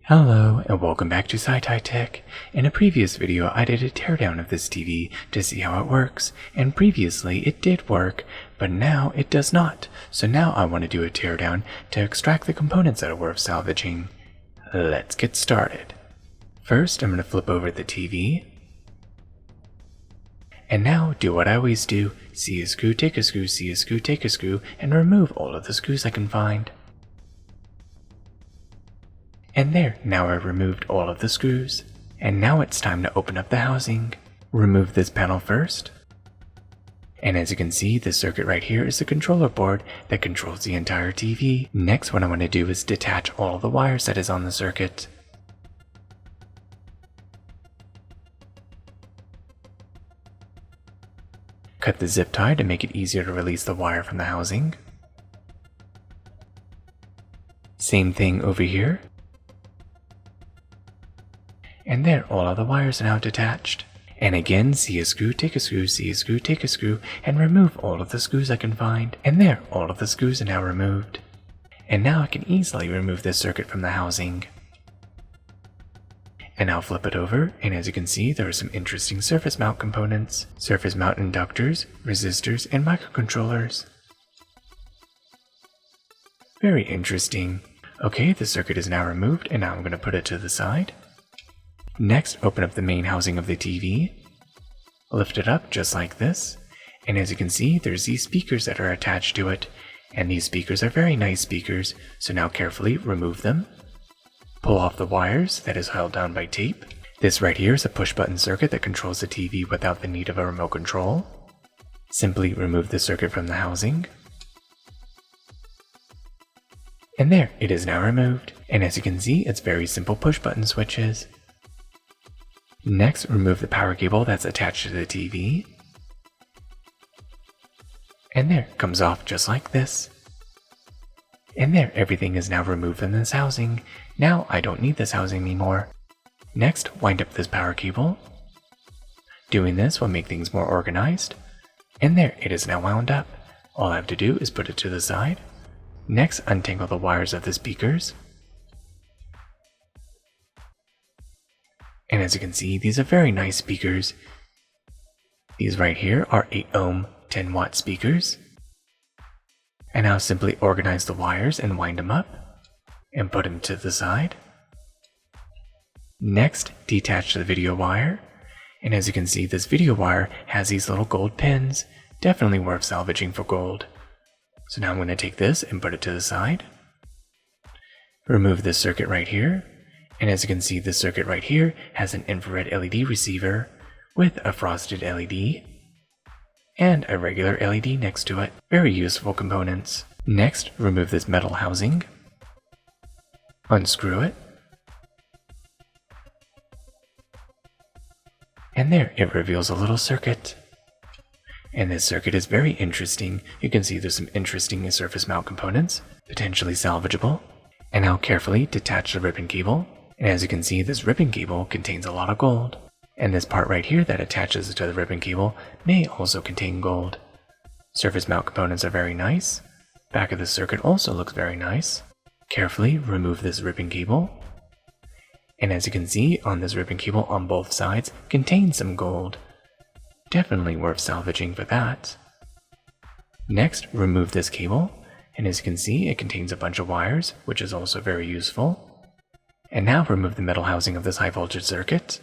Hello and welcome back to SciTi Tech. In a previous video I did a teardown of this TV to see how it works, and previously it did work, but now it does not. So now I want to do a teardown to extract the components that are worth salvaging. Let's get started. First I'm going to flip over the TV. And now do what I always do, see a screw, take a screw, see a screw, take a screw, and remove all of the screws I can find. And there, now I've removed all of the screws. And now it's time to open up the housing. Remove this panel first. And as you can see, this circuit right here is the controller board that controls the entire TV. Next, what I want to do is detach all of the wires that is on the circuit. Cut the zip tie to make it easier to release the wire from the housing. Same thing over here. And there, all of the wires are now detached. And again, see a screw, take a screw, see a screw, take a screw, and remove all of the screws I can find. And there, all of the screws are now removed. And now I can easily remove this circuit from the housing. And I'll flip it over, and as you can see, there are some interesting surface mount components. Surface mount inductors, resistors, and microcontrollers. Very interesting. Okay, the circuit is now removed, and now I'm going to put it to the side. Next, open up the main housing of the TV. Lift it up just like this, and as you can see, there's these speakers that are attached to it, and these speakers are very nice speakers, so now carefully remove them. Pull off the wires that is held down by tape. This right here is a push-button circuit that controls the TV without the need of a remote control. Simply remove the circuit from the housing. And there, it is now removed, and as you can see, it's very simple push-button switches. Next, remove the power cable that's attached to the TV. And there, it comes off just like this. And there, everything is now removed from this housing. Now, I don't need this housing anymore. Next, wind up this power cable. Doing this will make things more organized. And there, it is now wound up. All I have to do is put it to the side. Next, untangle the wires of the speakers. And as you can see, these are very nice speakers. These right here are 8 ohm, 10 watt speakers. And now simply organize the wires and wind them up, and put them to the side. Next, detach the video wire. And as you can see, this video wire has these little gold pins, definitely worth salvaging for gold. So now I'm going to take this and put it to the side. Remove this circuit right here. And as you can see, this circuit right here has an infrared LED receiver with a frosted LED and a regular LED next to it. Very useful components. Next, remove this metal housing. Unscrew it. And there, it reveals a little circuit. And this circuit is very interesting. You can see there's some interesting surface mount components, potentially salvageable. And now carefully detach the ribbon cable. And as you can see, this ribbon cable contains a lot of gold. And this part right here that attaches to the ribbon cable may also contain gold. Surface mount components are very nice. Back of the circuit also looks very nice. Carefully remove this ribbon cable. And as you can see, on this ribbon cable on both sides contains some gold. Definitely worth salvaging for that. Next, remove this cable. And as you can see, it contains a bunch of wires, which is also very useful. And now remove the metal housing of this high voltage circuit.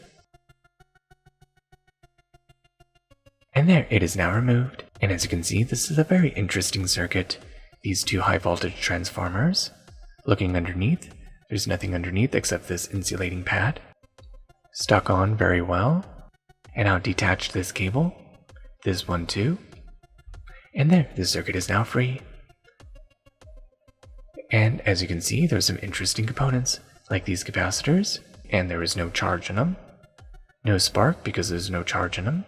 And there, it is now removed. And as you can see, this is a very interesting circuit. These two high voltage transformers. Looking underneath, there's nothing underneath except this insulating pad. Stuck on very well. And I'll detach this cable. This one too. And there, the circuit is now free. And as you can see, there's some interesting components, like these capacitors, and there is no charge in them. No spark because there's no charge in them.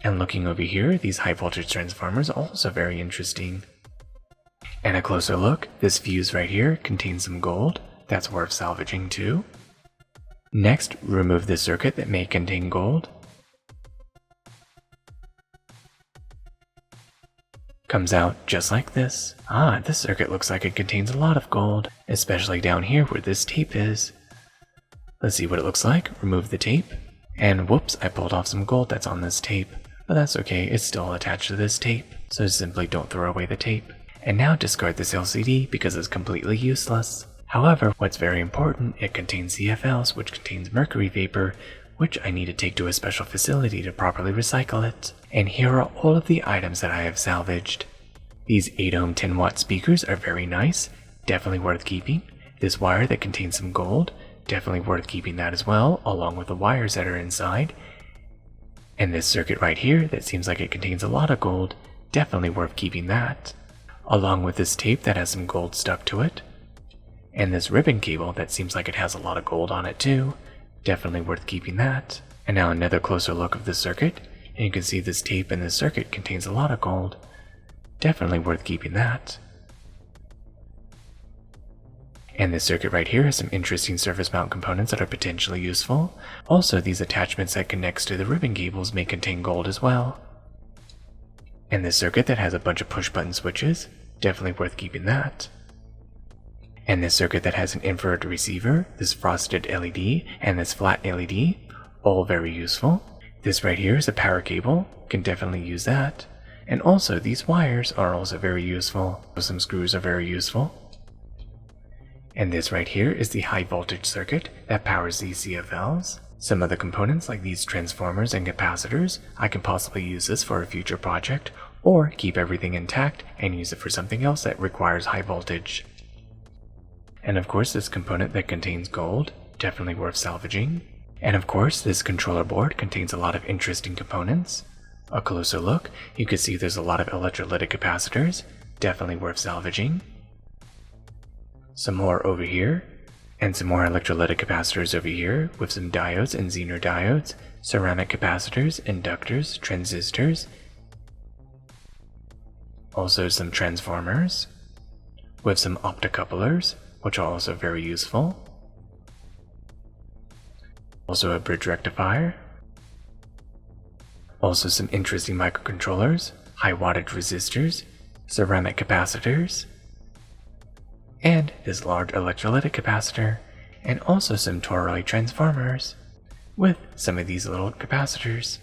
And looking over here, these high voltage transformers are also very interesting. And a closer look, this fuse right here contains some gold, that's worth salvaging too. Next, remove this circuit that may contain gold. comes out just like this. Ah, this circuit looks like it contains a lot of gold, especially down here where this tape is. Let's see what it looks like. Remove the tape. And whoops, I pulled off some gold that's on this tape. But that's okay, it's still attached to this tape, so simply don't throw away the tape. And now discard this LCD because it's completely useless. However, what's very important, it contains CFLs, which contains mercury vapor, which I need to take to a special facility to properly recycle it. And here are all of the items that I have salvaged. These 8-ohm 10-watt speakers are very nice, definitely worth keeping. This wire that contains some gold, definitely worth keeping that as well, along with the wires that are inside. And this circuit right here that seems like it contains a lot of gold, definitely worth keeping that. Along with this tape that has some gold stuck to it. And this ribbon cable that seems like it has a lot of gold on it too, definitely worth keeping that. And now another closer look of the circuit, and you can see this tape in this circuit contains a lot of gold, definitely worth keeping that. And this circuit right here has some interesting surface mount components that are potentially useful. Also, these attachments that connects to the ribbon cables may contain gold as well. And this circuit that has a bunch of push button switches, definitely worth keeping that. And this circuit that has an infrared receiver, this frosted LED, and this flat LED, all very useful. This right here is a power cable, can definitely use that. And also these wires are also very useful. Some screws are very useful. And this right here is the high voltage circuit that powers these CFLs. Some other components like these transformers and capacitors, I can possibly use this for a future project, or keep everything intact and use it for something else that requires high voltage. And of course this component that contains gold, definitely worth salvaging. And of course this controller board contains a lot of interesting components. A closer look, you can see there's a lot of electrolytic capacitors, definitely worth salvaging. Some more over here, and some more electrolytic capacitors over here with some diodes and Zener diodes, ceramic capacitors, inductors, transistors. Also some transformers, with some optocouplers, which are also very useful. Also a bridge rectifier. Also some interesting microcontrollers, high wattage resistors, ceramic capacitors, and this large electrolytic capacitor, and also some toroid transformers, with some of these little capacitors.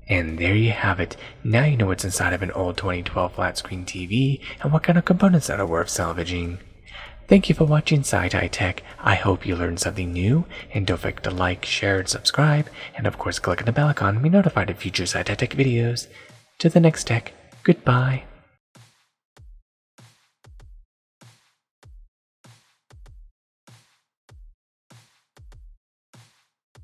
And there you have it. Now you know what's inside of an old 2012 flat screen TV and what kind of components that are worth salvaging. Thank you for watching SciTi Tech. I hope you learned something new, and don't forget to like, share, and subscribe, and of course click on the bell icon to be notified of future SciTi Tech videos. To the next tech, goodbye.